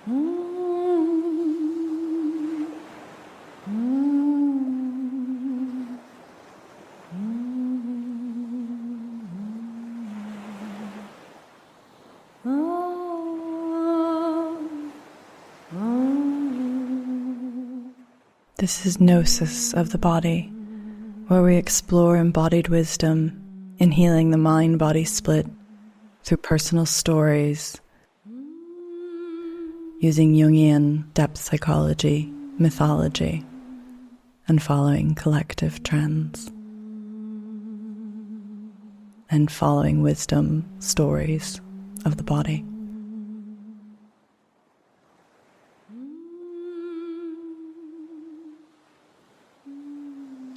This is Gnosis of the Body, where we explore embodied wisdom in healing the mind-body split through personal stories, using Jungian Depth Psychology, mythology, and following collective trends, and following wisdom stories of the body.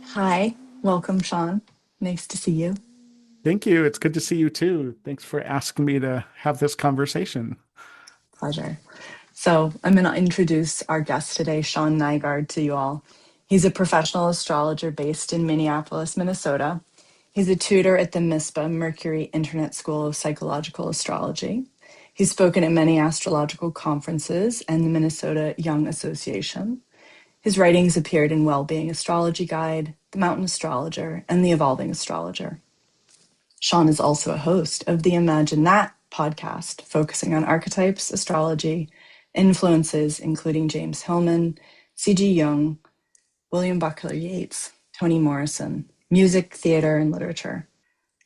Hi, welcome, Shawn. Nice to see you. Thank you. It's good to see you too. Thanks for asking me to have this conversation. Pleasure. So I'm going to introduce our guest today, Shawn Nygaard, to you all. He's a professional astrologer based in Minneapolis, Minnesota. He's a tutor at the MISPA, Mercury Internet School of Psychological Astrology. He's spoken at many astrological conferences and the Minnesota Jung Association. His writings appeared in Wellbeing Astrology Guide, The Mountain Astrologer, and The Evolving Astrologer. Shawn is also a host of the Imagine That podcast, focusing on archetypes, astrology, influences including James Hillman, C.G. Jung, William Butler Yeats, Toni Morrison, music, theater, and literature.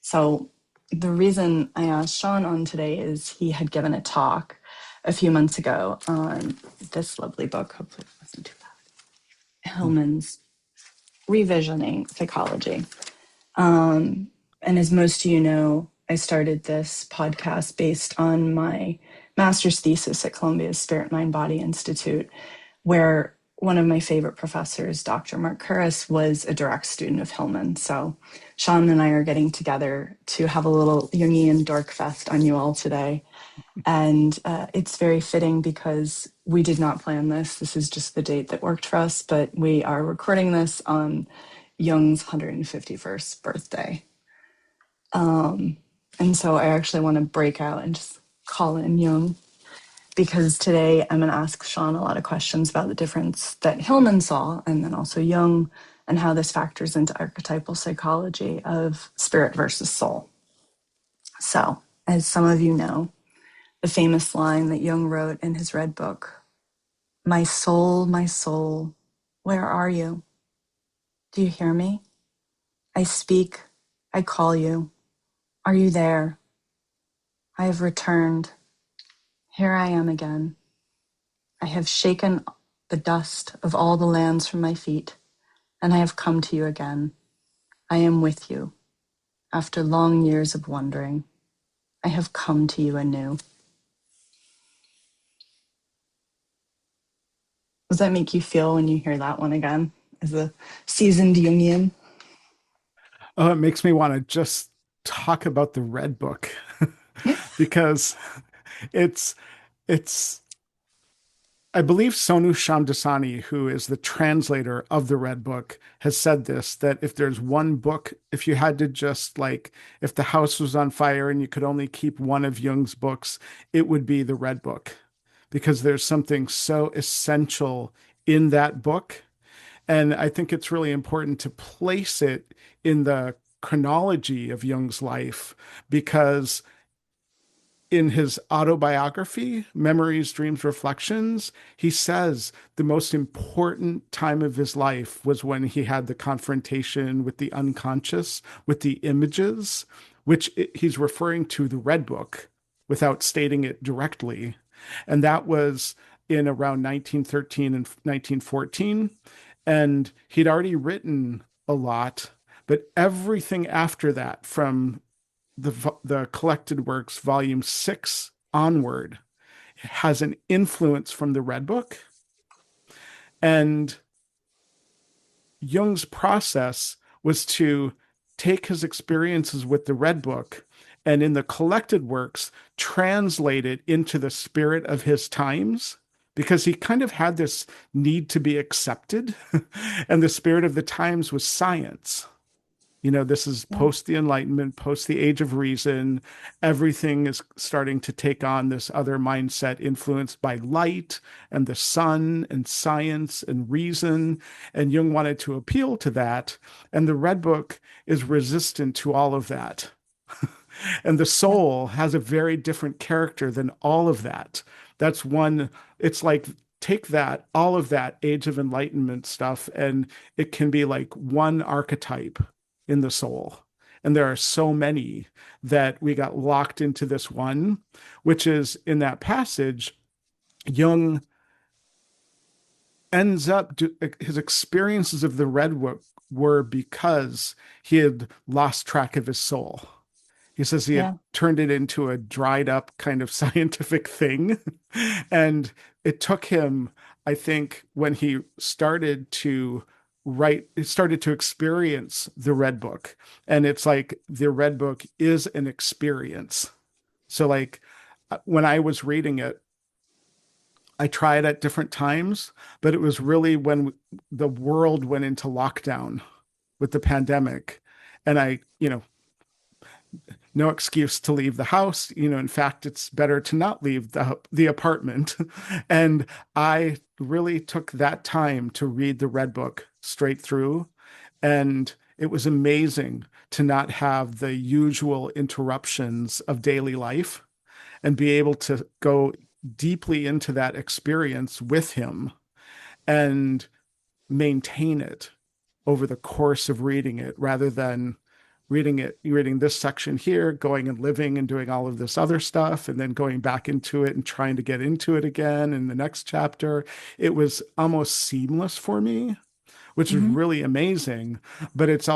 So the reason I asked Shawn on today is he had given a talk a few months ago on this lovely book, hopefully it wasn't too bad, Hillmans, Revisioning Psychology. And as most of you know, I started this podcast based on my master's thesis at Columbia's Spirit, Mind, Body Institute, where one of my favorite professors, Dr. Mark Curris, was a direct student of Hillman. So Shawn and I are getting together to have a little Jungian dork fest on you all today. And it's very fitting because we did not plan this. This is just the date that worked for us, but we are recording this on Jung's 151st birthday. And so I actually want to break out and just call in Jung, because today I'm going to ask Shawn a lot of questions about the difference that Hillman saw, and then also Jung, and how this factors into archetypal psychology of spirit versus soul. So, as some of you know, the famous line that Jung wrote in his Red Book, my soul, where are you? Do you hear me? I speak, I call you. Are you there? I have returned. Here I am again. I have shaken the dust of all the lands from my feet, and I have come to you again. I am with you. After long years of wandering, I have come to you anew. Does that make you feel when you hear that one again, as a seasoned Jungian? Oh, it makes me want to just talk about the Red Book because it's I believe Sonu Shamdasani, who is the translator of the Red Book, has said this, that if there's one book, if you had to just if the house was on fire and you could only keep one of Jung's books, it would be the Red Book, because there's something so essential in that book. And I think it's really important to place it in the chronology of Jung's life, because in his autobiography, Memories, Dreams, Reflections, he says the most important time of his life was when he had the confrontation with the unconscious, with the images, which he's referring to the Red Book without stating it directly. And that was in around 1913 and 1914. And he'd already written a lot, but everything after that, from the collected works, volume 6 onward, has an influence from the Red Book. And Jung's process was to take his experiences with the Red Book and in the collected works translate it into the spirit of his times, because he kind of had this need to be accepted. And the spirit of the times was science. This is Yeah. post the Enlightenment, post the Age of Reason. Everything is starting to take on this other mindset influenced by light and the sun and science and reason. And Jung wanted to appeal to that. And the Red Book is resistant to all of that. And the Yeah. soul has a very different character than all of that. That's one, it's like take that, all of that Age of Enlightenment stuff, and it can be like one archetype in the soul. And there are so many that we got locked into this one, which is in that passage, Jung ends up, his experiences of the Red Book were because he had lost track of his soul. He says he had Yeah. turned it into a dried up kind of scientific thing. And it took him, I think, when he started to write, he started to experience the Red Book. And it's like the Red Book is an experience. So, like, when I was reading it, I tried at different times, but it was really when the world went into lockdown with the pandemic. And no excuse to leave the house. In fact, it's better to not leave the apartment. And I really took that time to read the Red Book straight through. And it was amazing to not have the usual interruptions of daily life and be able to go deeply into that experience with him and maintain it over the course of reading it rather than reading this section here, going and living and doing all of this other stuff, and then going back into it and trying to get into it again in the next chapter. It was almost seamless for me, which is Hmm. really amazing. But it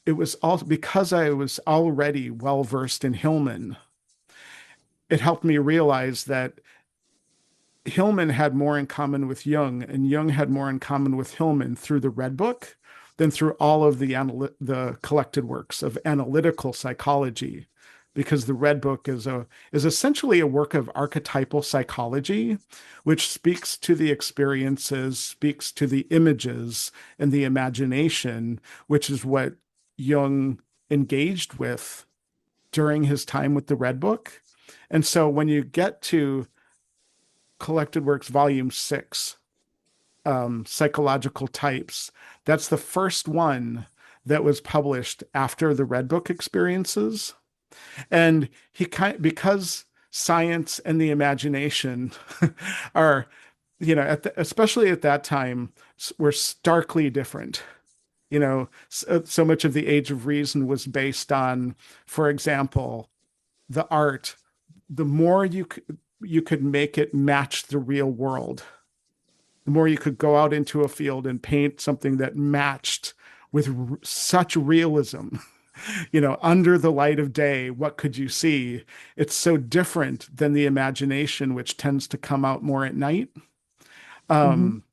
was also because I was already well versed in Hillman, it helped me realize that Hillman had more in common with Jung, and Jung had more in common with Hillman through the Red Book than through all of the collected works of analytical psychology, because the Red Book is essentially a work of archetypal psychology, which speaks to the experiences, speaks to the images and the imagination, which is what Jung engaged with during his time with the Red Book. And so when you get to Collected Works Volume 6, Psychological Types, that's the first one that was published after the Red Book experiences. And because science and the imagination are, especially at that time, were starkly different. So much of the Age of Reason was based on, for example, the art. The more you could make it match the real world, the more you could go out into a field and paint something that matched with such realism. Under the light of day, what could you see? It's so different than the imagination, which tends to come out more at night. Hmm. Um,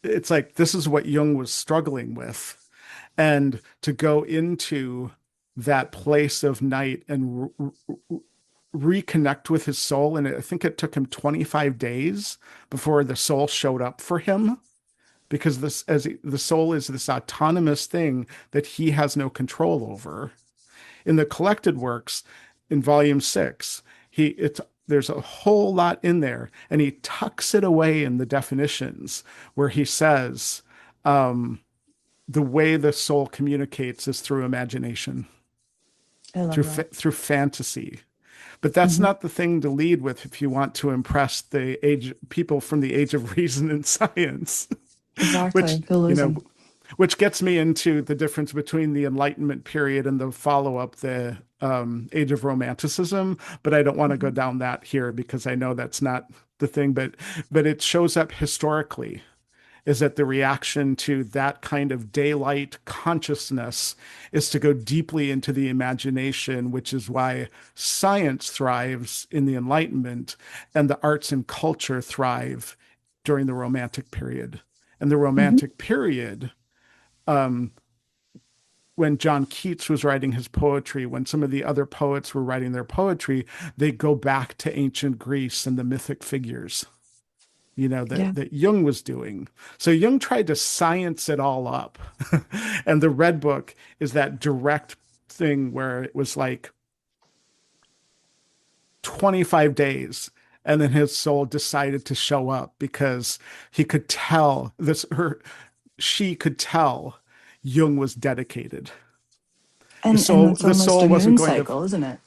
it's like this is what Jung was struggling with. And to go into that place of night and reconnect with his soul. And I think it took him 25 days before the soul showed up for him, because the soul is this autonomous thing that he has no control over. In the collected works, in volume 6, there's a whole lot in there, and he tucks it away in the definitions where he says the way the soul communicates is through imagination, I love that. through fantasy. But that's Hmm. not the thing to lead with if you want to impress the age people from the Age of Reason and Science, which, Exactly. You'll you lose know, them. which gets me into the difference between the Enlightenment period and the follow-up, the Age of Romanticism. But I don't want to go Hmm. down that here because I know that's not the thing. But it shows up historically, is that the reaction to that kind of daylight consciousness is to go deeply into the imagination, which is why science thrives in the Enlightenment and the arts and culture thrive during the Romantic period. And the Hmm. Romantic period, when John Keats was writing his poetry, when some of the other poets were writing their poetry, they go back to ancient Greece and the mythic figures. Yeah. that Jung was doing. So Jung tried to science it all up. And the Red Book is that direct thing where it was like 25 days and then his soul decided to show up because he could tell this her she could tell Jung was dedicated. And that's The almost a soul wasn't moon going to. cycle, isn't it?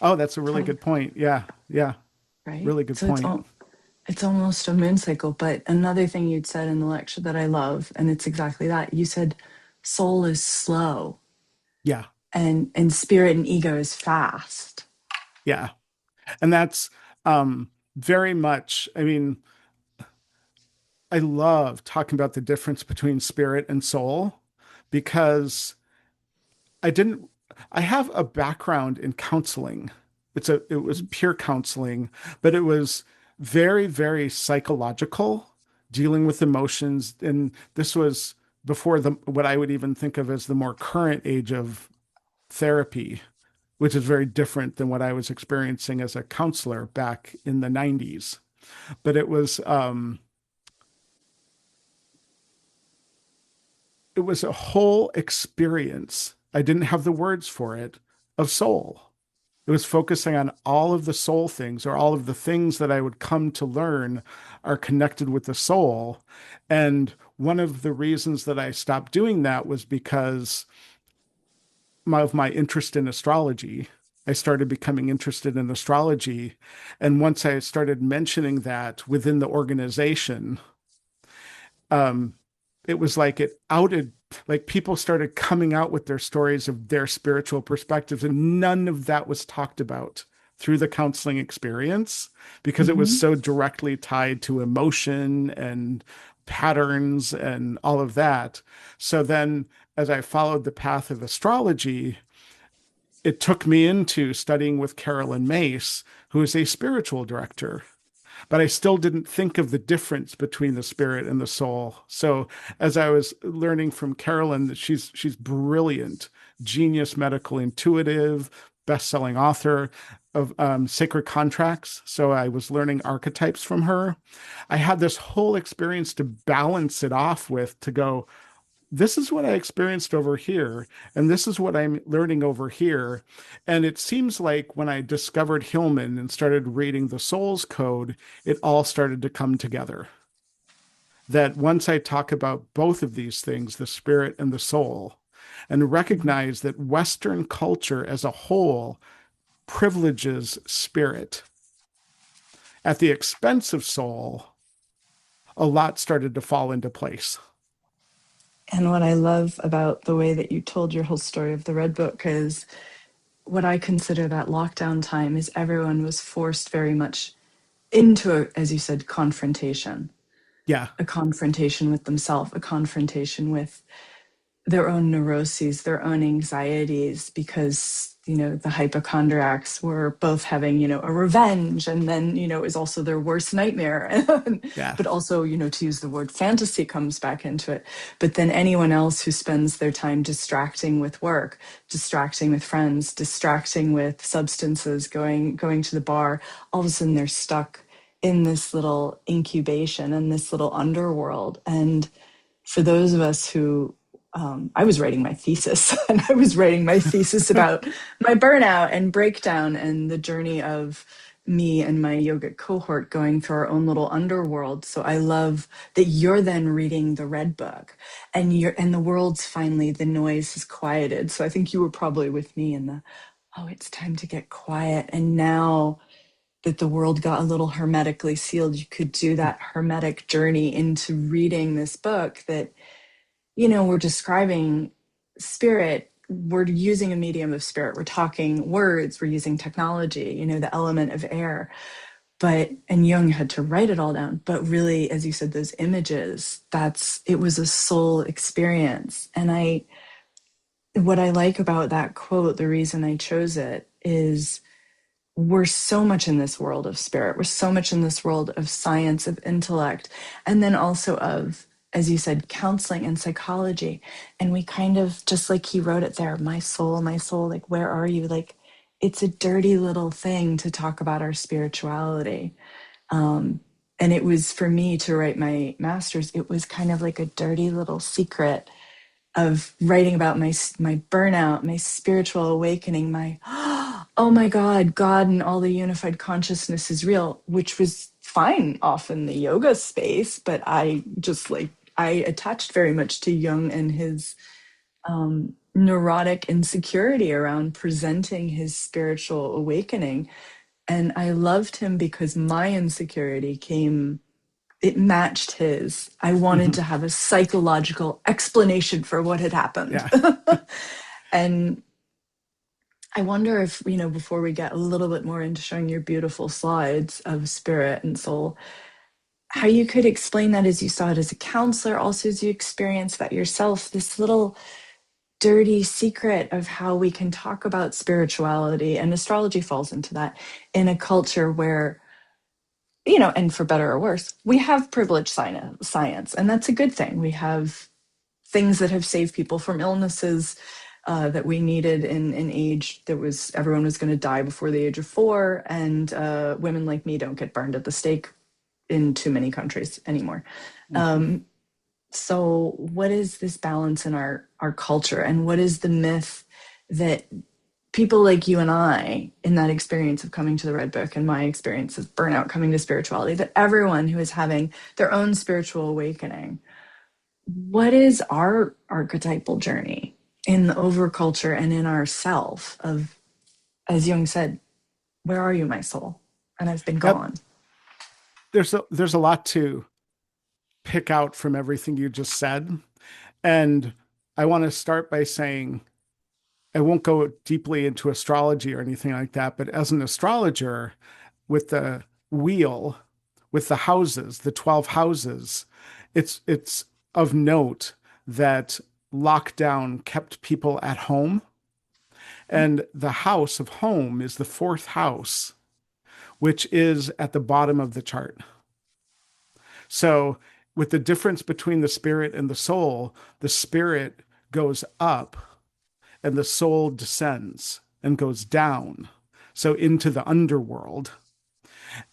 Oh, that's a really Kind of, good point. Yeah, yeah, right? really good So point. it's almost a moon cycle. But another thing you'd said in the lecture that I love, and it's exactly that. You said soul is slow Yeah, and spirit and ego is fast. yeah, and that's very much. I mean, I love talking about the difference between spirit and soul because I didn't I have a background in counseling. It was pure counseling, but it was very, very psychological, dealing with emotions. And this was before the what I would even think of as the more current age of therapy, which is very different than what I was experiencing as a counselor back in the 90s. But it was a whole experience. I didn't have the words for it of soul. It was focusing on all of the soul things or all of the things that I would come to learn are connected with the soul. And one of the reasons that I stopped doing that was because of my interest in astrology. I started becoming interested in astrology. And once I started mentioning that within the organization, um, it was like it outed, like people started coming out with their stories of their spiritual perspectives, and none of that was talked about through the counseling experience because it was Hmm. so directly tied to emotion and patterns and all of that. So then, as I followed the path of astrology, it took me into studying with Carolyn Mace, who is a spiritual director, but I still didn't think of the difference between the spirit and the soul. So as I was learning from Carolyn, that she's brilliant, genius, medical intuitive, best-selling author of Sacred Contracts. So I was learning archetypes from her. I had this whole experience to balance it off with to go, this is what I experienced over here, and this is what I'm learning over here. And it seems like when I discovered Hillman and started reading the Soul's Code, it all started to come together. That once I talk about both of these things, the spirit and the soul, and recognize that Western culture as a whole privileges spirit at the expense of soul, a lot started to fall into place. And what I love about the way that you told your whole story of the Red Book is what I consider that lockdown time is everyone was forced very much into a, as you said, confrontation, Yeah, a confrontation with themselves, a confrontation with their own neuroses, their own anxieties, because the hypochondriacs were both having a revenge, and then it was also their worst nightmare. yeah, But also to use the word fantasy comes back into it. But then anyone else who spends their time distracting with work, distracting with friends, distracting with substances, going to the bar, all of a sudden they're stuck in this little incubation and this little underworld. And for those of us who I was writing my thesis and I was writing my thesis about my burnout and breakdown and the journey of me and my yogic cohort going through our own little underworld. So I love that you're then reading the Red Book and the world's finally, the noise has quieted. So I think you were probably with me in the, oh, it's time to get quiet. And now that the world got a little hermetically sealed, you could do that hermetic journey into reading this book that we're describing spirit. We're using a medium of spirit. We're talking words. We're using technology, the element of air. And Jung had to write it all down. But really, as you said, those images, it was a soul experience. What I like about that quote, the reason I chose it is we're so much in this world of spirit. We're so much in this world of science, of intellect, and then also of, as you said, counseling and psychology. And we kind of, just like he wrote it there, my soul, like, where are you? Like, it's a dirty little thing to talk about our spirituality. And it was for me to write my master's, it was kind of like a dirty little secret of writing about my burnout, my spiritual awakening, my oh my God and all the unified consciousness is real, which was fine off in the yoga space, but I just like I attached very much to Jung and his neurotic insecurity around presenting his spiritual awakening. And I loved him because my insecurity came, it matched his. I wanted Hmm. to have a psychological explanation for what had happened. Yeah. And I wonder if, before we get a little bit more into showing your beautiful slides of spirit and soul, how you could explain that as you saw it as a counselor, also as you experienced that yourself, this little dirty secret of how we can talk about spirituality, and astrology falls into that, in a culture where, and for better or worse, we have privileged science, and that's a good thing. We have things that have saved people from illnesses that we needed in an age that was everyone was going to die before the age of 4, and women like me don't get burned at the stake in too many countries anymore. Hmm. Um, so, what is this balance in our culture, and what is the myth that people like you and I, in that experience of coming to the Red Book and my experience of burnout coming to spirituality, that everyone who is having their own spiritual awakening, what is our archetypal journey in the overculture and in ourself of, as Jung said, where are you, my soul? And I've been Yep. gone. There's a lot to pick out from everything you just said. And I want to start by saying I won't go deeply into astrology or anything like that, but as an astrologer, with the wheel, with the houses, the 12 houses, it's of note that lockdown kept people at home. And the house of home is the fourth house, which is at the bottom of the chart. So, with the difference between the spirit and the spirit goes up and the soul descends and goes down. So, into the underworld.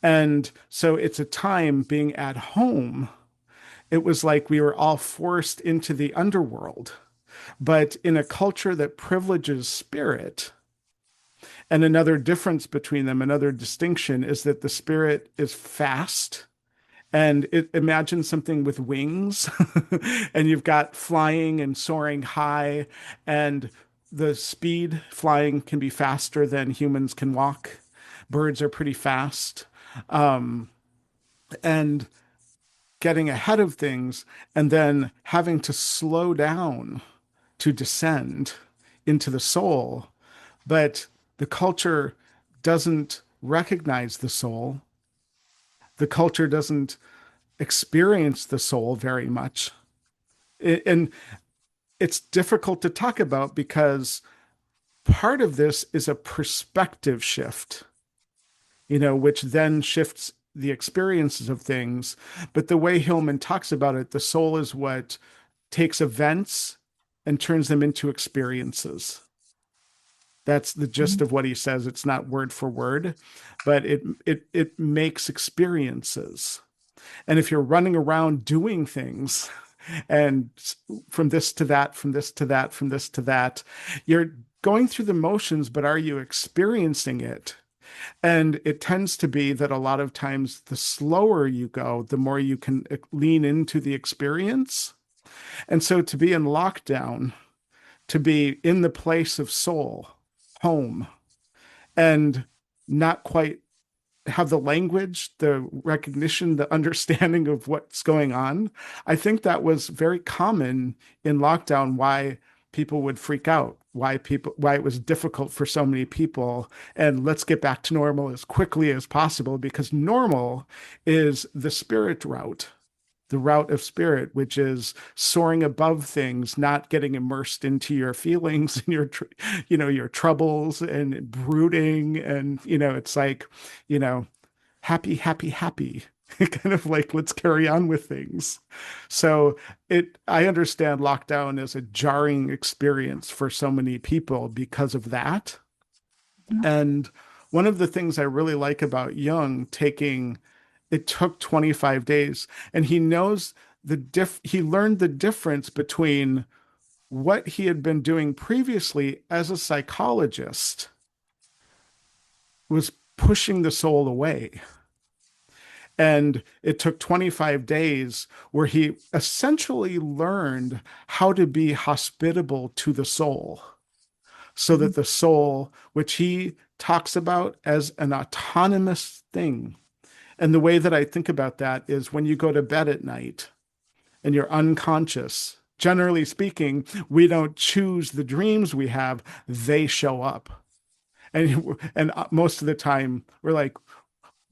And so, it's a time being at home. It was like we were all forced into the underworld. But in a culture that privileges spirit, and another difference between them, another distinction is that the spirit is fast and imagine something with wings and you've got flying and soaring high, and the speed flying can be faster than humans can walk. Birds are pretty fast. And getting ahead of things and then having to slow down to descend into the soul. But the culture doesn't recognize the soul. The culture doesn't experience the soul very much. And it's difficult to talk about because part of this is a perspective shift, which then shifts the experiences of things. But the way Hillman talks about it, the soul is what takes events and turns them into experiences. That's the gist of what he says. It's not word for word, but it makes experiences. And if you're running around doing things and from this to that, from this to that, from this to that, you're going through the motions, but are you experiencing it? And it tends to be that a lot of times the slower you go, the more you can lean into the experience. And so to be in lockdown, to be in the place of soul, home, and not quite have the language, the recognition, the understanding of what's going on. I think that was very common in lockdown, why people would freak out, why it was difficult for so many people. And let's get back to normal as quickly as possible, because normal is the spirit route. The route of spirit, which is soaring above things, not getting immersed into your feelings and your troubles and brooding. And, it's like, you know, happy, happy, happy. Kind of like, let's carry on with things. So I understand lockdown as a jarring experience for so many people because of that. And one of the things I really like about Jung taking it took 25 days. And he learned the difference between what he had been doing previously as a psychologist was pushing the soul away. And it took 25 days where he essentially learned how to be hospitable to the soul so Mhm. that the soul, which he talks about as an autonomous thing. And the way that I think about that is when you go to bed at night and you're unconscious, generally speaking, we don't choose the dreams we have, they show up. And most of the time, we're like,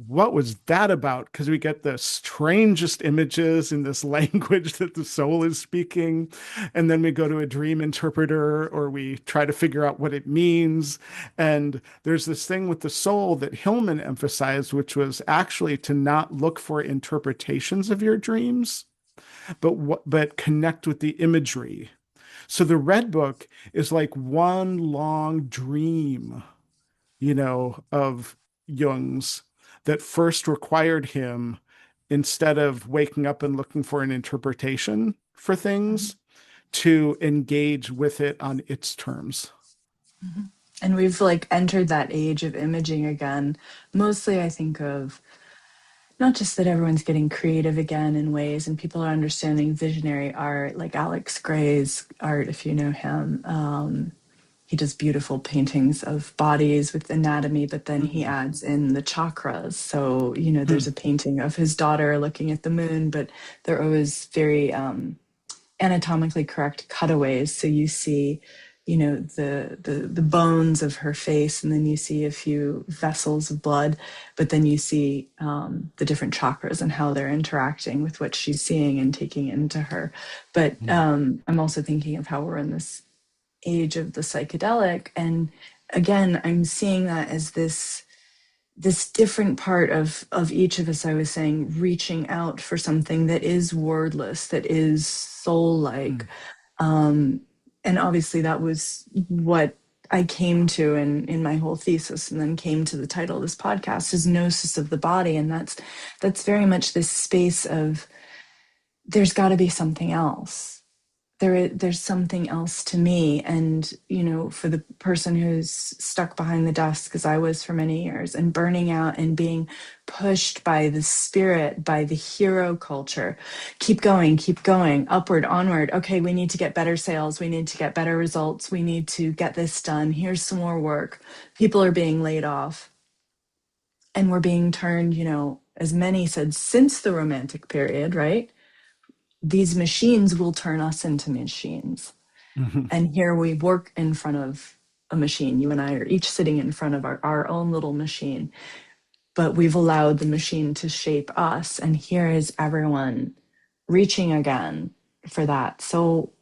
what was that about? Because we get the strangest images in this language that the soul is speaking. And then we go to a dream interpreter or we try to figure out what it means. And there's this thing with the soul that Hillman emphasized, which was actually to not look for interpretations of your dreams, but connect with the imagery. So the Red Book is like one long dream, of Jung's that first required him, instead of waking up and looking for an interpretation for things, to engage with it on its terms. Mhm. And we've like entered that age of imaging again. Mostly, I think of not just that everyone's getting creative again in ways and people are understanding visionary art, like Alex Gray's art, if you know him. He does beautiful paintings of bodies with anatomy, but then he Mm-hmm. adds in the chakras. So, there's Hmm. a painting of his daughter looking at the moon, but they're always very anatomically correct cutaways. So you see, the bones of her face, and then you see a few vessels of blood, but then you see the different chakras and how they're interacting with what she's seeing and taking into her. But I'm also thinking of how we're in this age of the psychedelic, and again, I'm seeing that as this different part of each of us, I was saying, reaching out for something that is wordless, that is soul like. um, and obviously that was what I came to in my whole thesis, and then came to the title of this podcast is Gnosis of the Body. And that's very much this space of there's got to be something else. There's something else to me. And for the person who's stuck behind the desk, as I was for many years, and burning out and being pushed by the spirit, by the hero culture, keep going, upward, onward. Okay, we need to get better sales, we need to get better results, we need to get this done, here's some more work. People are being laid off, and we're being turned, as many said, since the romantic period, right? These machines will turn us into machines. Hmm. And here we work in front of a machine. You and I are each sitting in front of our own little machine, but we've allowed the machine to shape us. And here is everyone reaching again for that. So,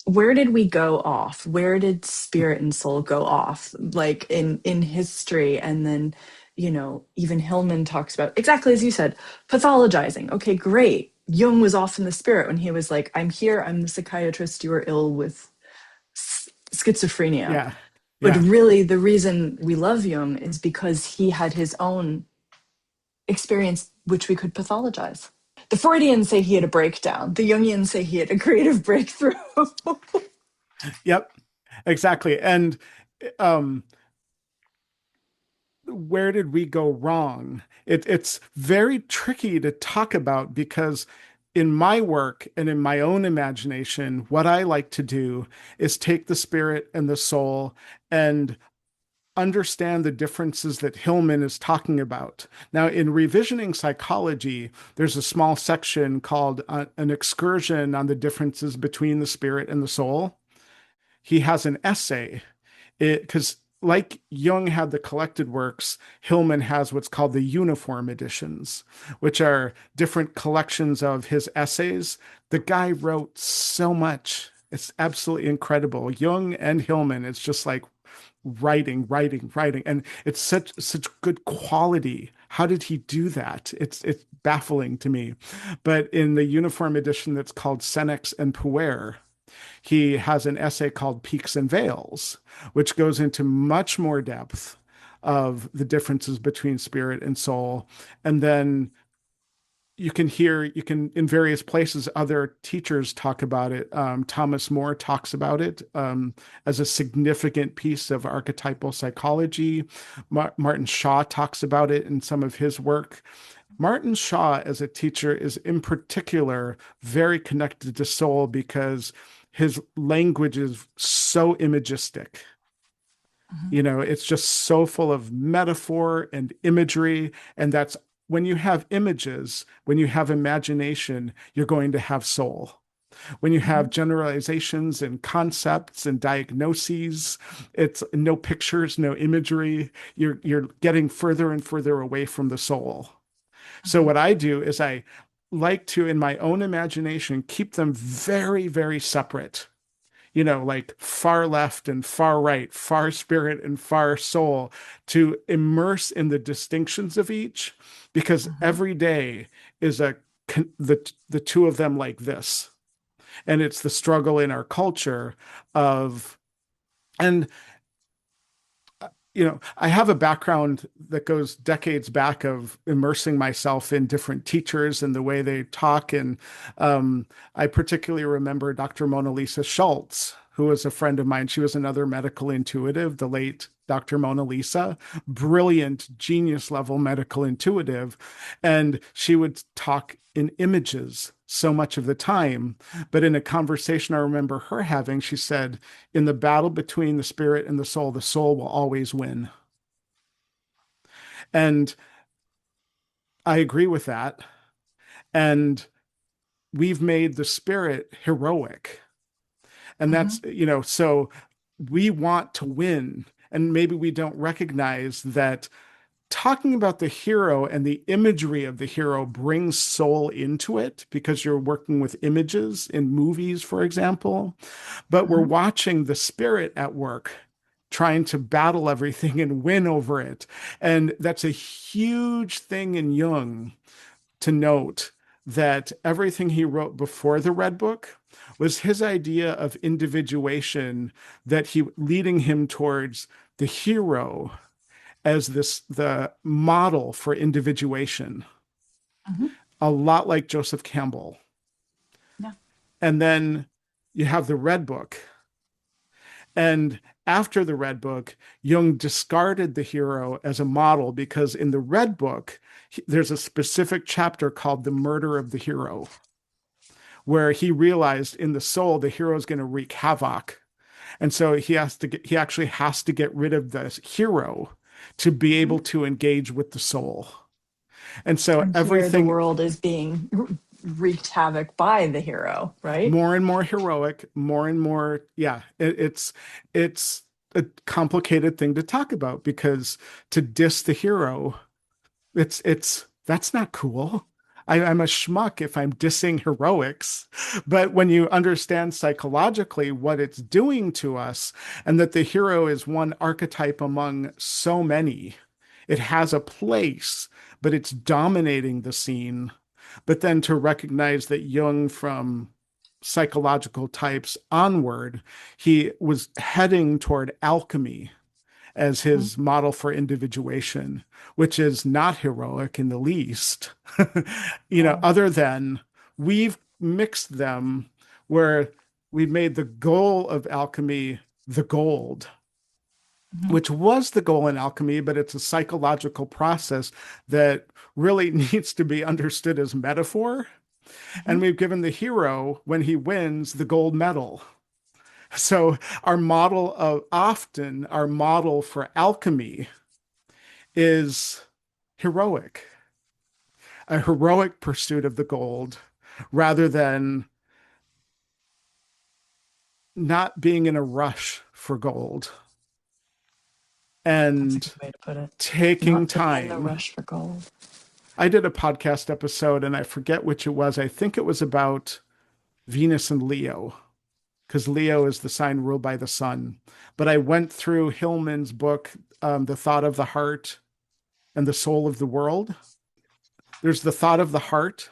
where did we go off? Where did spirit and soul go off? Like in history, and then even Hillman talks about, exactly as you said, pathologizing. Okay, great. Jung was off in the spirit when he was like, I'm here, I'm the psychiatrist, you are ill with schizophrenia. Yeah. But Yeah. really, the reason we love Jung is because he had his own experience, which we could pathologize. The Freudians say he had a breakdown. The Jungians say he had a creative breakthrough. Yep. Exactly. And um, where did we go wrong? It's very tricky to talk about because in my work and in my own imagination, what I like to do is take the spirit and the soul and understand the differences that Hillman is talking about. Now, in revisioning psychology, there's a small section called an excursion on the differences between the spirit and the soul. He has an essay because like Jung had the collected works, Hillman has what's called the uniform editions, which are different collections of his essays. The guy wrote so much. It's absolutely incredible. Jung and Hillman, it's just like writing, writing, writing, and it's such good quality. How did he do that? It's baffling to me. But in the uniform edition that's called Senex and Puer, he has an essay called Peaks and Veils, which goes into much more depth of the differences between spirit and soul. And then you can in various places other teachers talk about it. Thomas More talks about it as a significant piece of archetypal psychology. Martin Shaw talks about it in some of his work. Martin Shaw as a teacher is in particular very connected to soul because his language is so imagistic. Mhm. You know, it's just so full of metaphor and imagery. And that's when you have images, when you have imagination, you're going to have soul. When you have Mhm. generalizations and concepts and diagnoses, it's no pictures, no imagery. You're getting further and further away from the soul. So Mhm. what I do is I like to, in my own imagination, keep them very, very separate, you know, like far left and far right, far spirit and far soul, to immerse in the distinctions of each, because Mhm. every day is the two of them like this, and it's the struggle in our culture of and you know, I have a background that goes decades back of immersing myself in different teachers and the way they talk. And I particularly remember Dr. Mona Lisa Schultz, who was a friend of mine. She was another medical intuitive, the late Dr. Mona Lisa, brilliant, genius level medical intuitive. And she would talk in images so much of the time. But in a conversation I remember her having, she said, in the battle between the spirit and the soul will always win. And I agree with that. And we've made the spirit heroic. And that's, Mhm. you know, so we want to win. And maybe we don't recognize that talking about the hero and the imagery of the hero brings soul into it because you're working with images in movies, for example. But we're Mhm. watching the spirit at work, trying to battle everything and win over it. And that's a huge thing in Jung to note that everything he wrote before the Red Book was his idea of individuation, that he leading him towards the hero as the model for individuation, Mhm. a lot like Joseph Campbell. Yeah. And then you have the Red Book. And after the Red Book, Jung discarded the hero as a model because in the Red Book, there's a specific chapter called The Murder of the Hero, where he realized in the soul the hero is going to wreak havoc. And so he actually has to get rid of the hero to be able Mhm. to engage with the soul. And so And here the everything world is being wreaked havoc by the hero, right? more and more heroic, more and more, yeah, it's a complicated thing to talk about because to diss the hero, it's that's not cool. I'm a schmuck if I'm dissing heroics. But when you understand psychologically what it's doing to us and that the hero is one archetype among so many, it has a place, but it's dominating the scene. But then to recognize that Jung, from psychological types onward, he was heading toward alchemy as Mhm. his model for individuation, which is not heroic in the least. You know, No. other than we've mixed them where we made the goal of alchemy the gold, Mhm. which was the goal in alchemy, but it's a psychological process that really needs to be understood as metaphor. And Mhm. we've given the hero, when he wins, the gold medal. So our model for alchemy is heroic, a heroic pursuit of the gold rather than not being in a rush for gold That's a and good way to put it. taking Not being in the time. rush for gold. I did a podcast episode and I forget which it was. I think it was about Venus and Leo, because Leo is the sign ruled by the sun. But I went through Hillman's book, The Thought of the Heart and the Soul of the World. There's the thought of the heart,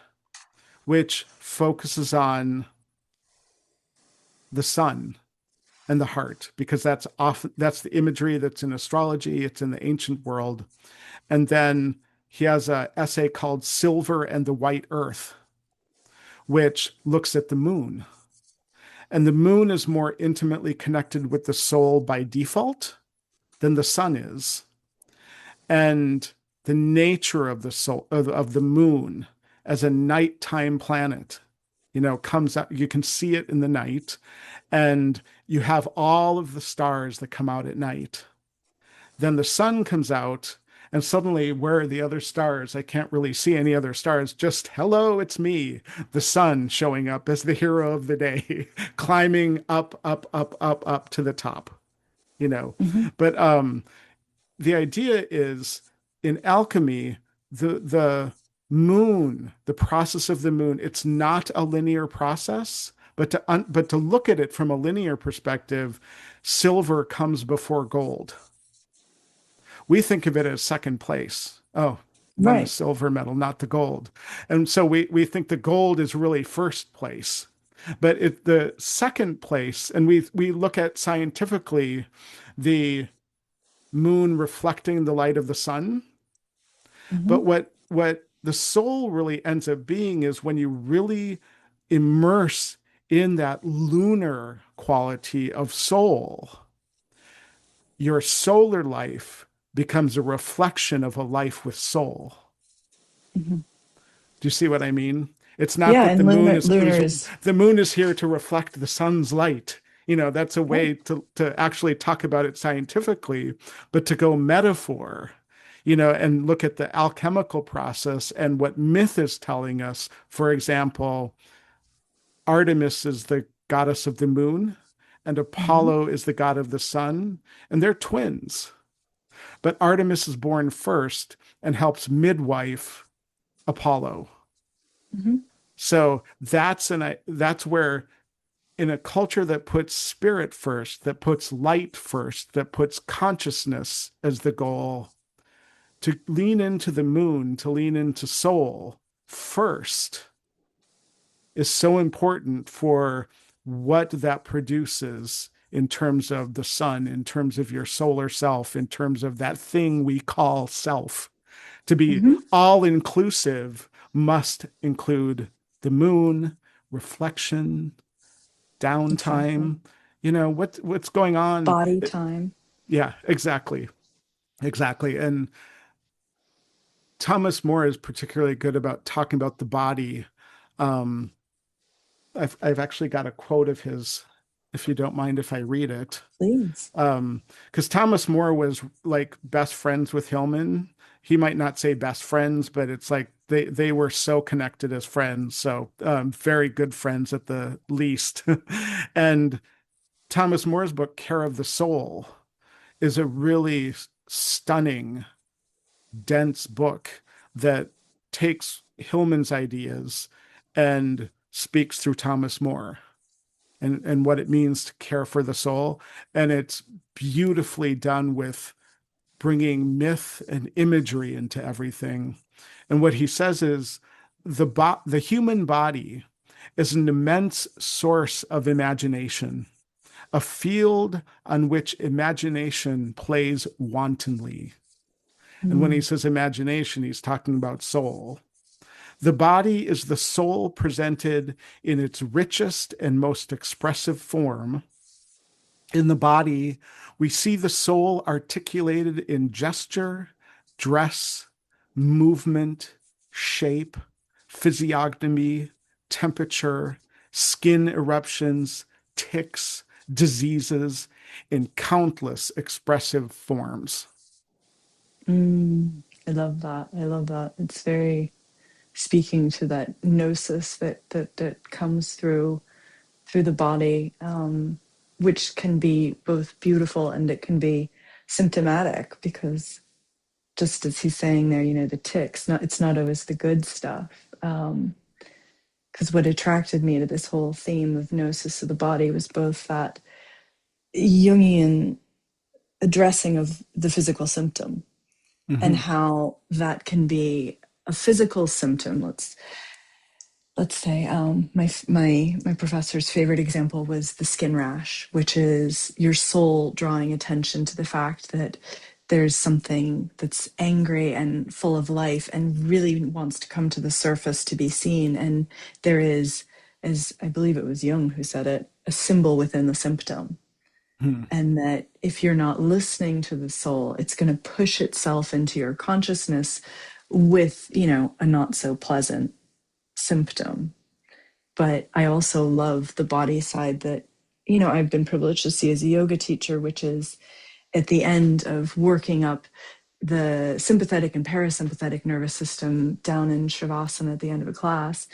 which focuses on the sun and the heart, because that's the imagery that's in astrology, it's in the ancient world. And then he has an essay called Silver and the White Earth, which looks at the moon. And the moon is more intimately connected with the soul by default than the sun is. And the nature of the soul of the moon as a nighttime planet, comes out. You can see it in the night, and you have all of the stars that come out at night. Then the sun comes out, and suddenly, where are the other stars? I can't really see any other stars. Just hello, it's me, the sun showing up as the hero of the day, climbing up, up, up, up, up to the top, you know. Hmm. But the idea is in alchemy, the moon, the process of the moon, it's not a linear process. But to look at it from a linear perspective, silver comes before gold. We think of it as second place. Oh, won the Right. silver medal, not the gold. And so we think the gold is really first place. But the second place, and we look at scientifically the moon reflecting the light of the sun. Hmm. But what the soul really ends up being is when you really immerse in that lunar quality of soul, your solar life becomes a reflection of a life with soul. Hmm. Do you see what I mean? It's not Yeah, that and lunar is the moon is here to reflect the sun's light. That's a right. way to actually talk about it scientifically, but to go metaphor, and look at the alchemical process and what myth is telling us. For example, Artemis is the goddess of the moon, and Hmm. Apollo is the god of the sun, and they're twins. But Artemis is born first and helps midwife Apollo. Hmm. So that's where in a culture that puts spirit first, that puts light first, that puts consciousness as the goal, to lean into the moon, to lean into soul first is so important for what that produces in terms of the sun, in terms of your solar self, in terms of that thing we call self. To be Hmm. all inclusive must include the moon, reflection, Exactly. downtime. What's going on? Body time. Yeah, exactly. Exactly. And Thomas More is particularly good about talking about the body. Um, I've actually got a quote of his, if you don't mind if I read it. Please. Because Thomas More was like best friends with Hillman. He might not say best friends, but it's like they were so connected as friends. So very good friends at the least. And Thomas More's book, Care of the Soul, is a really stunning, dense book that takes Hillman's ideas and speaks through Thomas More and what it means to care for the soul. And it's beautifully done with bringing myth and imagery into everything. And what he says is the human body is an immense source of imagination, a field on which imagination plays wantonly. And when he Mm. says imagination, he's talking about soul. The body is the soul presented in its richest and most expressive form. In the body, we see the soul articulated in gesture, dress, movement, shape, physiognomy, temperature, skin eruptions, tics, diseases, in countless expressive forms. Mm. I love that. I love that. It's very speaking to that gnosis that comes through the body, which can be both beautiful and it can be symptomatic because just as he's saying there, the ticks, not it's not always the good stuff. Because what attracted me to this whole theme of gnosis of the body was both that Jungian addressing of the physical symptom and Mm-hmm. how that can be a physical symptom. Let's say my professor's favorite example was the skin rash, which is your soul drawing attention to the fact that there's something that's angry and full of life and really wants to come to the surface to be seen. And there is, as I believe it was Jung who said it, a symbol within the symptom. Hmm. And that if you're not listening to the soul, it's going to push itself into your consciousness with, a not so pleasant symptom. But I also love the body side that, I've been privileged to see as a yoga teacher, which is at the end of working up the sympathetic and parasympathetic nervous system down in Shavasana at the end of a class.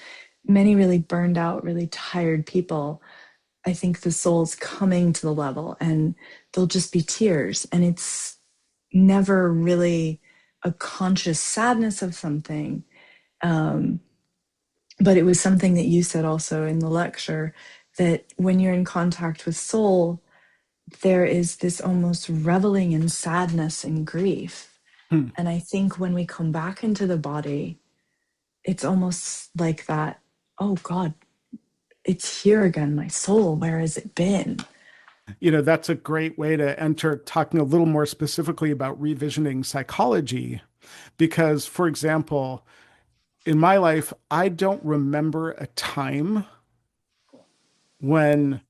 Many really burned out, really tired people, I think the soul's coming to the level and there'll just be tears. And it's never really a conscious sadness of something. Um, but it was something that you said also in the lecture, that when you're in contact with soul, there is this almost reveling in sadness and grief. Hmm. And I think when we come back into the body, it's almost like that, oh God, it's here again, my soul, where has it been? That's a great way to enter talking a little more specifically about revisioning psychology. Because, for example, in my life, I don't remember a time when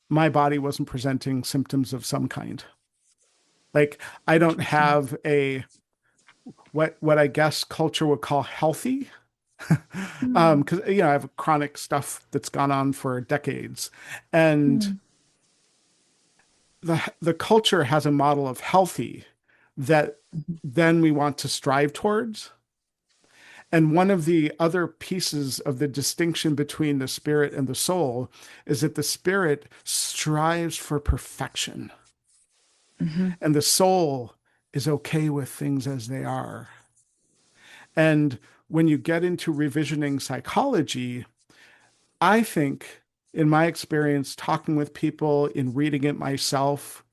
my body wasn't presenting symptoms of some kind. Like, I don't Interesting. have a what I guess culture would call healthy. Mm, Because I have chronic stuff that's gone on for decades, and mm, the culture has a model of healthy that mhm, then we want to strive towards. And one of the other pieces of the distinction between the spirit and the soul is that the spirit strives for perfection, mhm, and the soul is okay with things as they are. And when you get into revisioning psychology, I think, in my experience, talking with people, in reading it myself,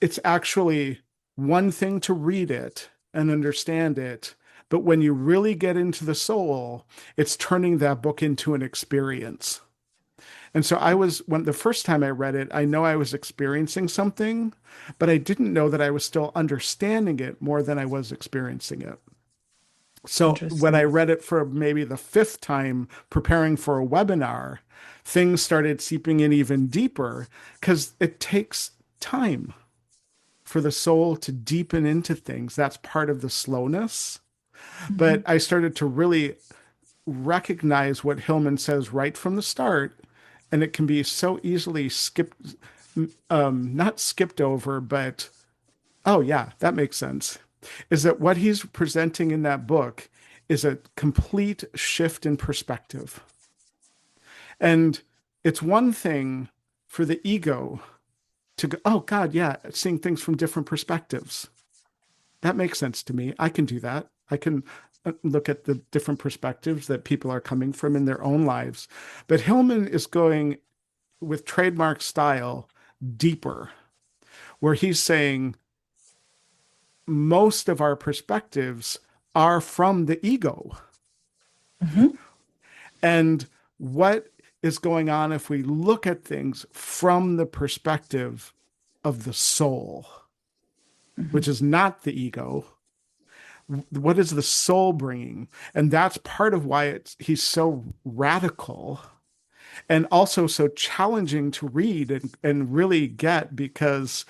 it's actually one thing to read it and understand it. But when you really get into the soul, it's turning that book into an experience. And so when the first time I read it, I know I was experiencing something, but I didn't know that I was still understanding it more than I was experiencing it. So when I interesting. read it for maybe the fifth time preparing for a webinar, things started seeping in even deeper because it takes time for the soul to deepen into things. That's part of the slowness. But Mhm, I started to really recognize what Hillman says right from the start, and it can be so easily skipped, not skipped over, but oh, yeah, that makes sense. Is that what he's presenting in that book is a complete shift in perspective. And it's one thing for the ego to go, oh, God, yeah, seeing things from different perspectives. That makes sense to me. I can do that. I can look at the different perspectives that people are coming from in their own lives. But Hillman is going with trademark style deeper, where he's saying most of our perspectives are from the ego. mhm, And what is going on if we look at things from the perspective of the soul, mhm, which is not the ego? What is the soul bringing? And that's part of why he's so radical and also so challenging to read and really get, because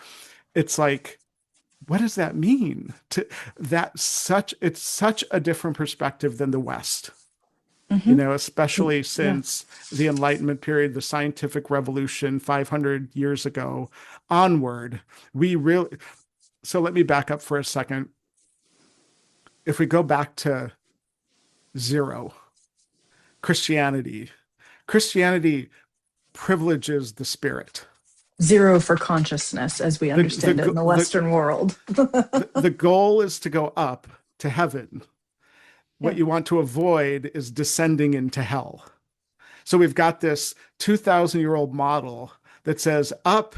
it's like, what does that mean? It's such a different perspective than the West, mhm. especially Yeah. since the Enlightenment period, the scientific revolution 500 years ago onward. We really, so let me back up for a second. If we go back to zero, Christianity, Christianity privileges the spirit. Zero for consciousness as we The, understand it in the, the the, Western world. the goal is to go up to heaven. What Yeah. you want to avoid is descending into hell. So we've got this 2,000-year-old model that says up,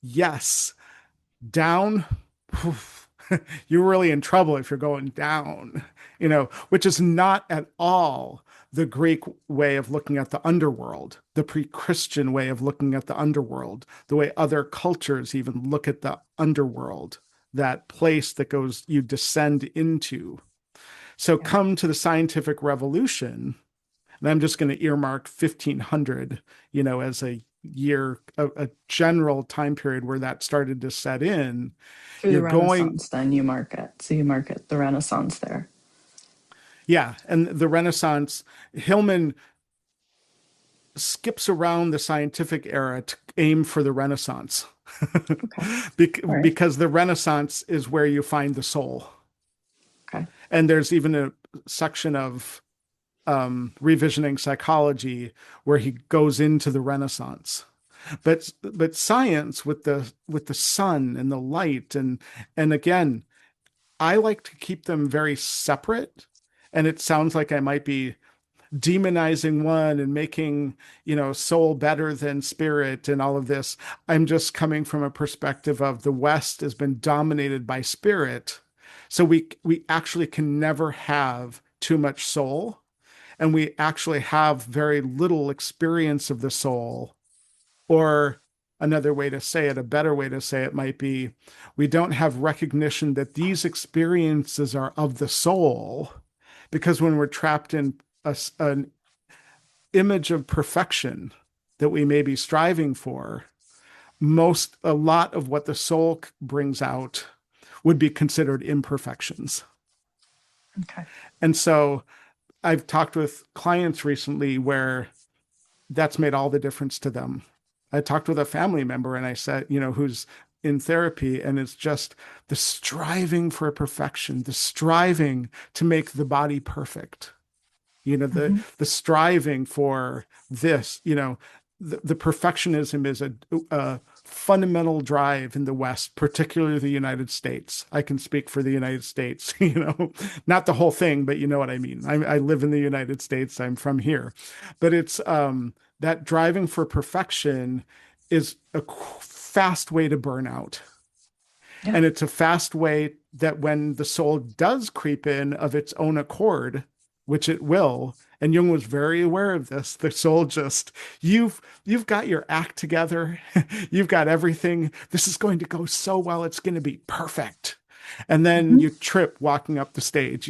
yes, down, poof. You're really in trouble if you're going down, which is not at all the Greek way of looking at the underworld, the pre-Christian way of looking at the underworld, the way other cultures even look at the underworld, that place that goes, you descend into. So Yeah. come to the scientific revolution, and I'm just going to earmark 1500, as a year, a general time period where that started to set in. Through You're the going, Renaissance, then you mark it. So you mark it the Renaissance there. yeah, and the Renaissance, Hillman skips around the scientific era to aim for the Renaissance. Okay. All right. Because the Renaissance is where you find the soul. Okay. And there's even a section of revisioning psychology where he goes into the Renaissance. But science with the sun and the light, and again, I like to keep them very separate. And it sounds like I might be demonizing one and making, soul better than spirit and all of this. I'm just coming from a perspective of the West has been dominated by spirit. So we actually can never have too much soul, and we actually have very little experience of the soul. Or another way to say it, a better way to say it might be, we don't have recognition that these experiences are of the soul, because when we're trapped in an image of perfection that we may be striving for, a lot of what the soul brings out would be considered imperfections. Okay. And so I've talked with clients recently where that's made all the difference to them. I talked with a family member and I said, who's in therapy, and it's just the striving for perfection, the striving to make the body perfect, Hmm. the striving for this, the perfectionism is a fundamental drive in the West, particularly the United States. I can speak for the United States, not the whole thing, but you know what I mean. I live in the United States. I'm from here, but it's that driving for perfection is a fast way to burn out. Yeah. And it's a fast way that when the soul does creep in of its own accord, which it will, and Jung was very aware of this, the soul just, you've got your act together, you've got everything. This is going to go so well, it's going to be perfect. And then Hmm. you trip walking up the stage.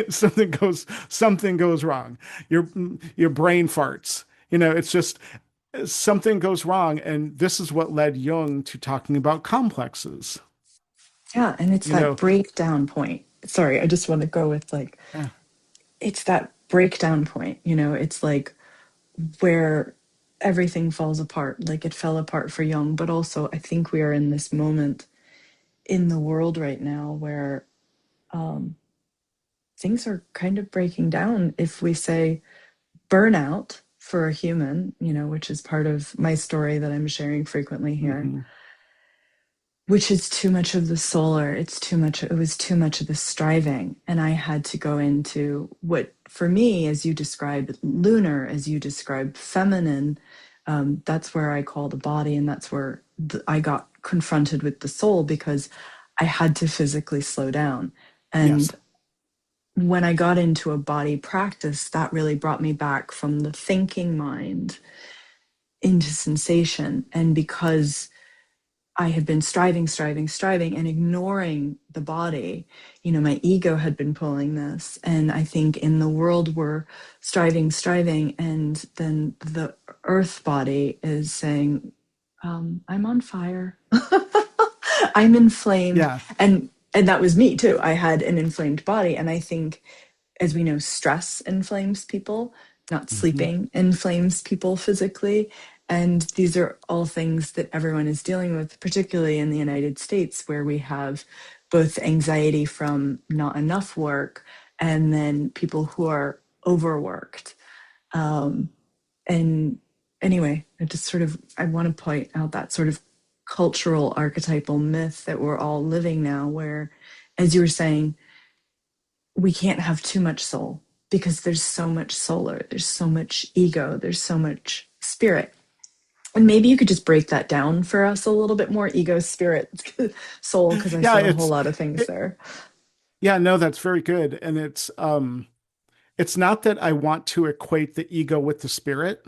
Something goes wrong. Your brain farts. It's just something goes wrong, and this is what led Jung to talking about complexes. Yeah. And it's You that know, breakdown point. Sorry, I just want to go with like, yeah, it's that breakdown point. It's like where everything falls apart. Like it fell apart for Jung, but also I think we are in this moment in the world right now where um, things are kind of breaking down. If we say burnout for a human, which is part of my story that I'm sharing frequently here, mm-hmm, which is too much of the solar, it was too much of the striving. And I had to go into what, for me, as you described lunar, as you described feminine, that's where I call the body. And that's where I got confronted with the soul because I had to physically slow down. yes, And when I got into a body practice, that really brought me back from the thinking mind into sensation. And because I had been striving, striving, striving, and ignoring the body, my ego had been pulling this. And I think in the world, we're striving, striving, and then the earth body is saying, I'm on fire. I'm inflamed. yeah, And that was me too. I had an inflamed body. And I think, as we know, stress inflames people, not mm-hmm, sleeping inflames people physically. And these are all things that everyone is dealing with, particularly in the United States, where we have both anxiety from not enough work and then people who are overworked. And anyway, I want to point out that sort of cultural archetypal myth that we're all living now, where, as you were saying, we can't have too much soul because there's so much solar, there's so much ego, there's so much spirit. And maybe you could just break that down for us a little bit more, ego, spirit, soul, because I Yeah, said a whole lot of things it, there. yeah, no, that's very good. And it's not that I want to equate the ego with the spirit,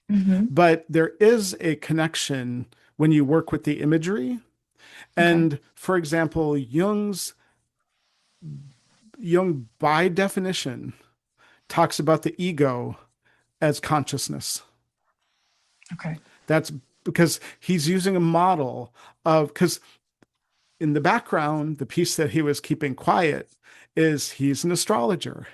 Hmm. but there is a connection when you work with the imagery. Okay. And for example, Jung by definition talks about the ego as consciousness. Okay. That's because he's using a model of, because in the background, the piece that he was keeping quiet is he's an astrologer.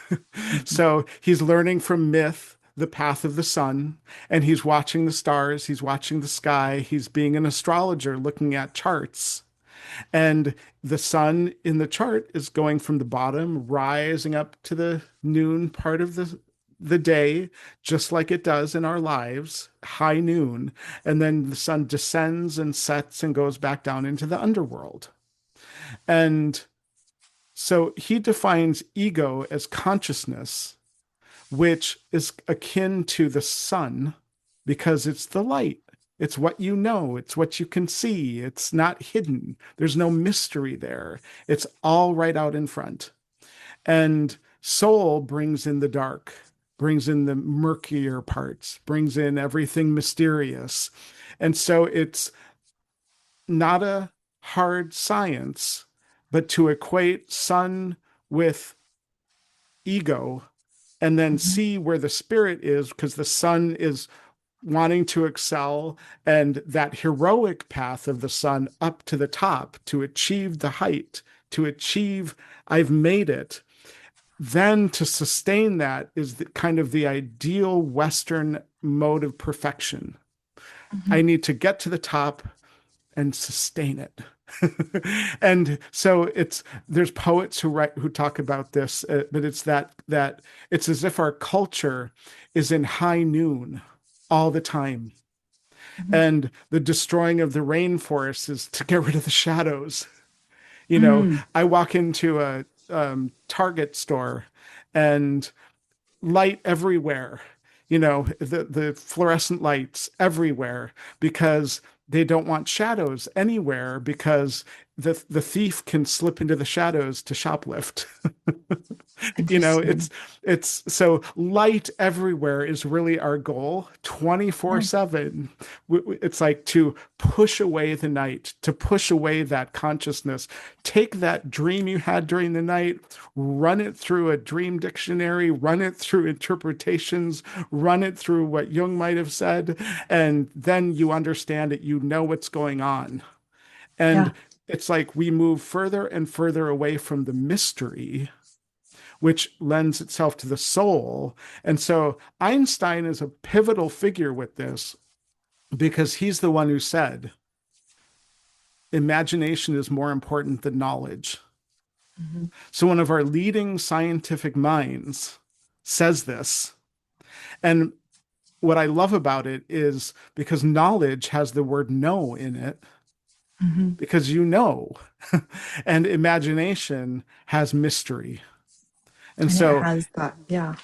Hmm. So he's learning from myth the path of the sun, and he's watching the stars, he's watching the sky, he's being an astrologer looking at charts. And the sun in the chart is going from the bottom, rising up to the noon part of the day, just like it does in our lives, high noon. And then the sun descends and sets and goes back down into the underworld. And so he defines ego as consciousness, which is akin to the sun because it's the light. It's what you know, it's what you can see. It's not hidden. There's no mystery there. It's all right out in front. And soul brings in the dark, brings in the murkier parts, brings in everything mysterious. And so it's not a hard science, but to equate sun with ego and then Hmm. see where the spirit is, because the sun is wanting to excel, and that heroic path of the sun up to the top to achieve the height, to achieve, I've made it. Then to sustain that is kind of the ideal Western mode of perfection. Hmm. I need to get to the top and sustain it. And so there's poets who talk about this, but it's that it's as if our culture is in high noon all the time, Hmm. and the destroying of the rainforest is to get rid of the shadows. You know, Mm. I walk into a Target store and light everywhere, the fluorescent lights everywhere because they don't want shadows anywhere because the thief can slip into the shadows to shoplift. you know it's Interesting. it's so light everywhere is really our goal Yeah. 24/7. It's like to push away the night, to push away that consciousness. Take that dream you had during the night, run it through a dream dictionary, run it through interpretations, run it through what Jung might have said, and then you understand it, you know what's going on. And Yeah. it's like we move further and further away from the mystery, which lends itself to the soul. And so Einstein is a pivotal figure with this because he's the one who said, imagination is more important than knowledge. Hmm. So one of our leading scientific minds says this. And what I love about it is because knowledge has the word know in it, Hmm. because you know, and imagination has mystery. And And it so has that. Yeah.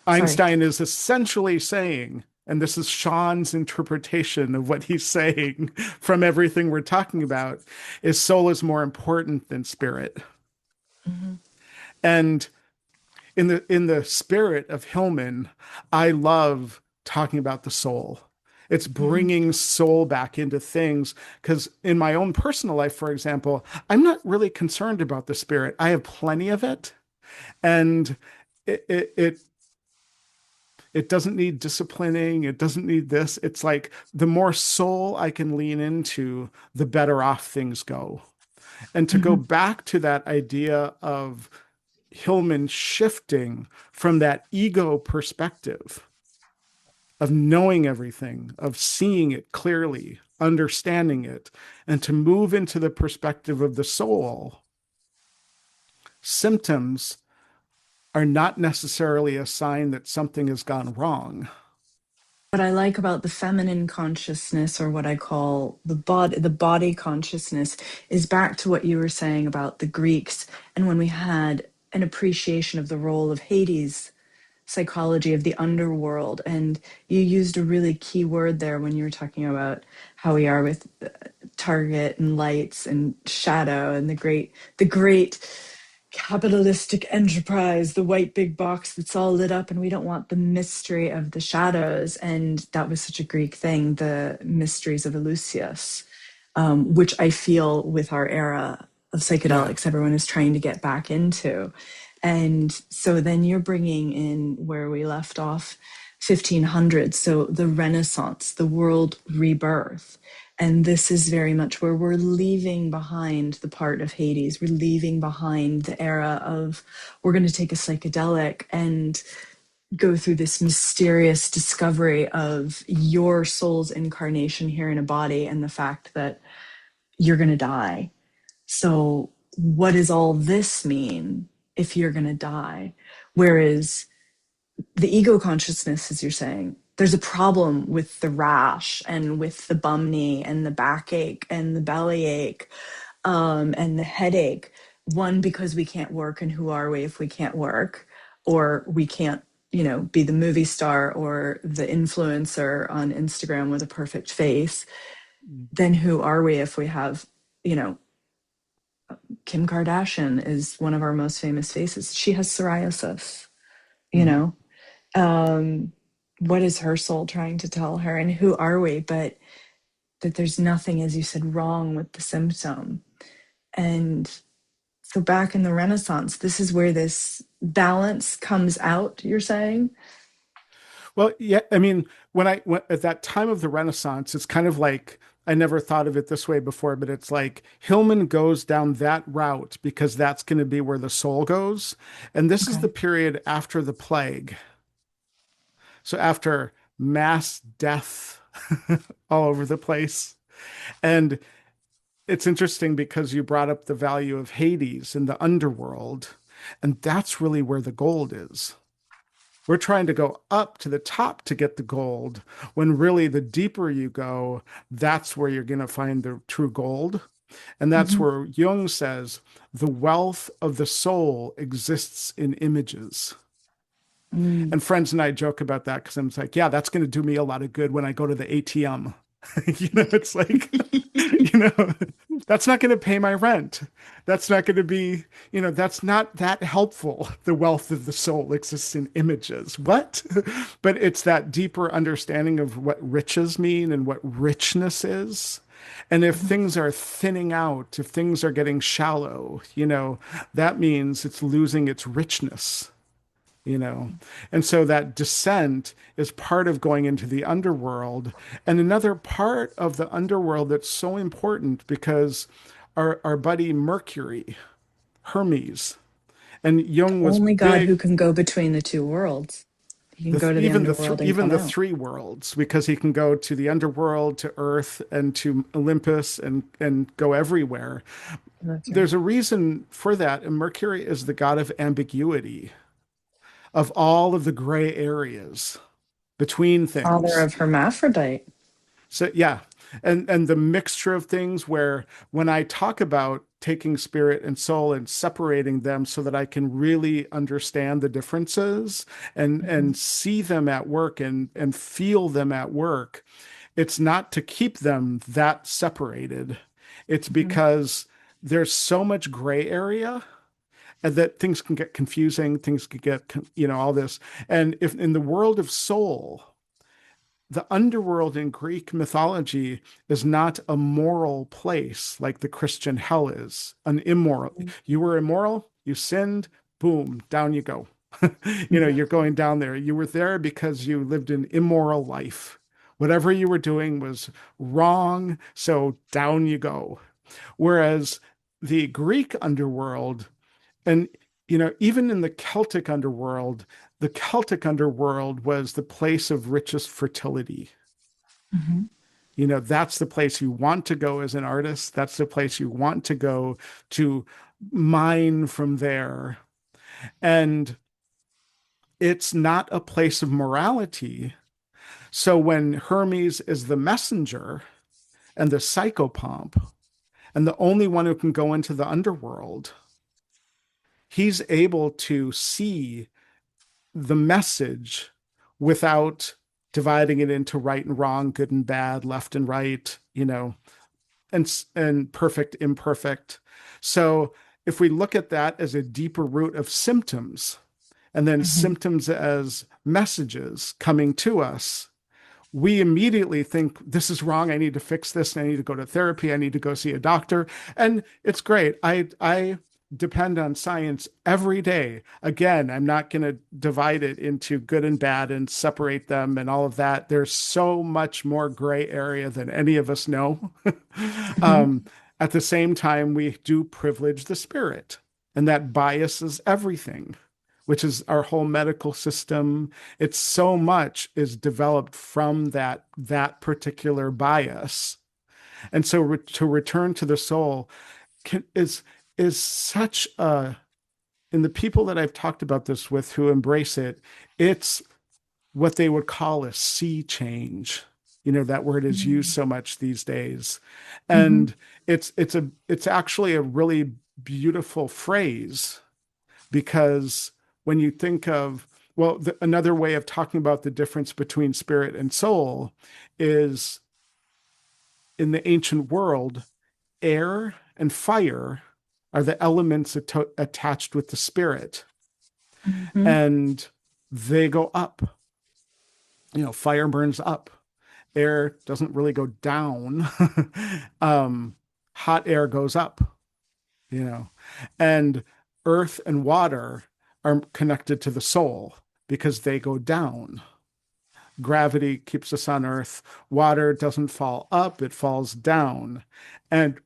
Sorry. Einstein is essentially saying, and this is Shawn's interpretation of what he's saying from everything we're talking about, is soul is more important than spirit. Hmm. And in the spirit of Hillman, I love talking about the soul. It's Hmm. bringing soul back into things because in my own personal life, for example, I'm not really concerned about the spirit. I have plenty of it, and it it doesn't need disciplining. It doesn't need this. It's like the more soul I can lean into, the better off things go. And to go Hmm. back to that idea of Hillman shifting from that ego perspective of knowing everything, of seeing it clearly, understanding it, and to move into the perspective of the soul, symptoms are not necessarily a sign that something has gone wrong. What I like about the feminine consciousness, or what I call the body consciousness, is back to what you were saying about the Greeks and when we had an appreciation of the role of Hades. psychology of the underworld. And you used a really key word there when you were talking about how we are with target and lights and shadow and the great capitalistic enterprise, the white big box that's all lit up, and we don't want the mystery of the shadows. And that was such a Greek thing, the mysteries of Eleusis, which I feel with our era of Yeah. psychedelics, everyone is trying to get back into. And so then you're bringing in where we left off, 1500s, so the Renaissance, the world rebirth. And this is very much where we're leaving behind the part of Hades. We're leaving behind the era of, we're going to take a psychedelic and go through this mysterious discovery of your soul's incarnation here in a body and the fact that you're going to die. So, what does all this mean if you're going to die? Whereas the ego consciousness, as you're saying, there's a problem with the rash and with the bum knee and the backache and the belly ache, and the headache. One, because we can't work, and who are we if we can't work? Or we can't, be the movie star or the influencer on Instagram with a perfect face. Then who are we if we have, you know, Kim Kardashian is one of our most famous faces. She has psoriasis, you Mhm. know. Um, what is her soul trying to tell her? And who are we? But that there's nothing, as you said, wrong with the symptom. And so back in the Renaissance, this is where this balance comes out, you're saying? Well, yeah, I mean, when at that time of the Renaissance, it's kind of like I never thought of it this way before, but it's like Hillman goes down that route because that's going to be where the soul goes. And this is Okay. the period after the plague. So after mass death all over the place. And it's interesting because you brought up the value of Hades in the underworld, and that's really where the gold is. We're trying to go up to the top to get the gold, when really the deeper you go, that's where you're going to find the true gold. And that's Hmm. where Jung says the wealth of the soul exists in images. Mm. And friends and I joke about that because I'm like, yeah, that's going to do me a lot of good when I go to the ATM. It's like, you know, that's not going to pay my rent. That's not going to be, that's not that helpful. The wealth of the soul exists in images. What? But it's that deeper understanding of what riches mean and what richness is. And if things are thinning out, if things are getting shallow, that means it's losing its richness you know and so that descent is part of going into the underworld, and another part of the underworld that's so important because our buddy Mercury, Hermes, and Jung was Only God who big. can go between the two worlds. He can go to the underworld and Even come the out. three worlds, because he can go to the underworld, to Earth, and to Olympus, and go everywhere. That's right. There's a reason for that, and Mercury is the god of ambiguity, of all of the gray areas between Father things. of hermaphrodite. So yeah, and the mixture of things, where when I talk about taking spirit and soul and separating them so that I can really understand the differences Mhm. and see them at work and feel them at work, it's not to keep them that separated. It's Mhm. because there's so much gray area, and that things can get confusing, things can get, all this. And if in the world of soul, the underworld in Greek mythology is not a moral place like the Christian hell is. An immoral. You were immoral, you sinned, boom, down you go. Mhm. You're going down there. You were there because you lived an immoral life. Whatever you were doing was wrong, so down you go. Whereas the Greek underworld, and even in the Celtic underworld was the place of richest fertility. Mhm. That's the place you want to go as an artist. That's the place you want to go to mine from there. And it's not a place of morality. So when Hermes is the messenger and the psychopomp and the only one who can go into the underworld, he's able to see the message without dividing it into right and wrong, good and bad, left and right, and perfect, imperfect. So if we look at that as a deeper root of symptoms, and then Mhm. symptoms as messages coming to us, we immediately think this is wrong. I need to fix this. I need to go to therapy. I need to go see a doctor. And it's great. I depend on science every day. Again, I'm not going to divide it into good and bad and separate them and all of that. There's so much more gray area than any of us know. Mhm. um, at the same time, we do privilege the spirit, and that biases everything, which is our whole medical system. It's so much is developed from that particular bias. And so to return to the soul can, is such a, in the people that I've talked about this with who embrace it, it's what they would call a sea change. That word is used Mhm. so much these days. Mhm. And it's actually a really beautiful phrase, because when you think of, well, another way of talking about the difference between spirit and soul is, in the ancient world, air and fire are the elements attached with the spirit, Mhm. and they go up. Fire burns up, air doesn't really go down. um, Hot air goes up, you know, and earth and water are connected to the soul because they go down. Gravity keeps us on earth. Water doesn't fall up, it falls down. And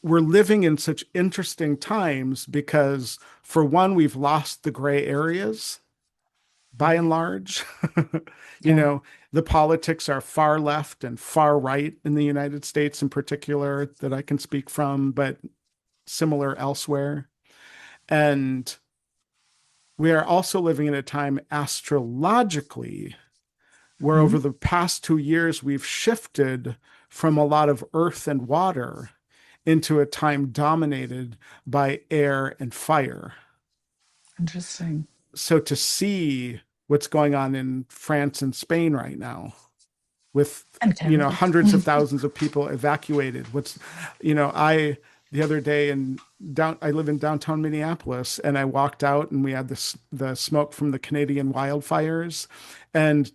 we're living in such interesting times because, for one, we've lost the gray areas by and large. you Yeah. know, the politics are far left and far right in the United States in particular, that I can speak from, but similar elsewhere. And we are also living in a time astrologically where, Mhm. over the past 2 years, we've shifted from a lot of earth and water into a time dominated by air and fire. Interesting. So to see what's going on in France and Spain right now, with And Canada. hundreds of thousands of people evacuated, I the other day, I live in downtown Minneapolis, and I walked out and we had the smoke from the Canadian wildfires, and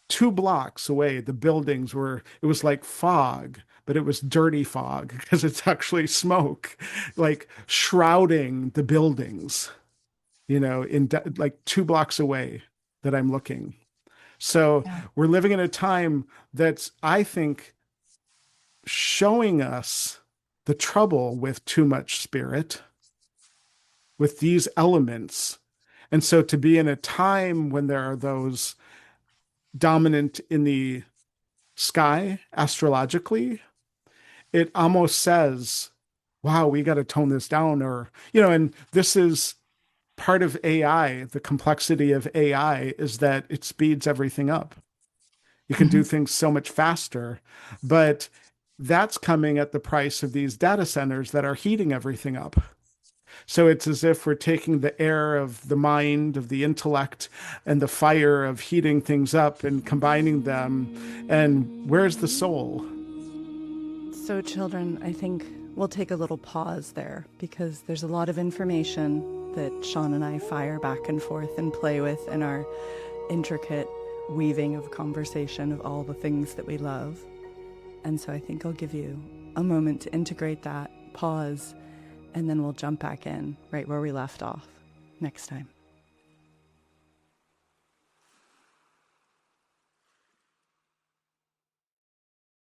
2 blocks away, the buildings were, it was like fog, but it was dirty fog because it's actually smoke, like shrouding the buildings, like 2 blocks away that I'm looking. So Yeah. we're living in a time that's, I think, showing us the trouble with too much spirit, with these elements. And so to be in a time when there are those dominant in the sky astrologically, it almost says, wow, we got to tone this down. And this is part of AI. The complexity of AI is that it speeds everything up. You can do Mhm. things so much faster, but that's coming at the price of these data centers that are heating everything up. So it's as if we're taking the air of the mind, of the intellect, and the fire of heating things up and combining them. And where's the soul? So, children, I think we'll take a little pause there because there's a lot of information that Shawn and I fire back and forth and play with in our intricate weaving of conversation of all the things that we love. And so I think I'll give you a moment to integrate that, pause, and then we'll jump back in right where we left off next time.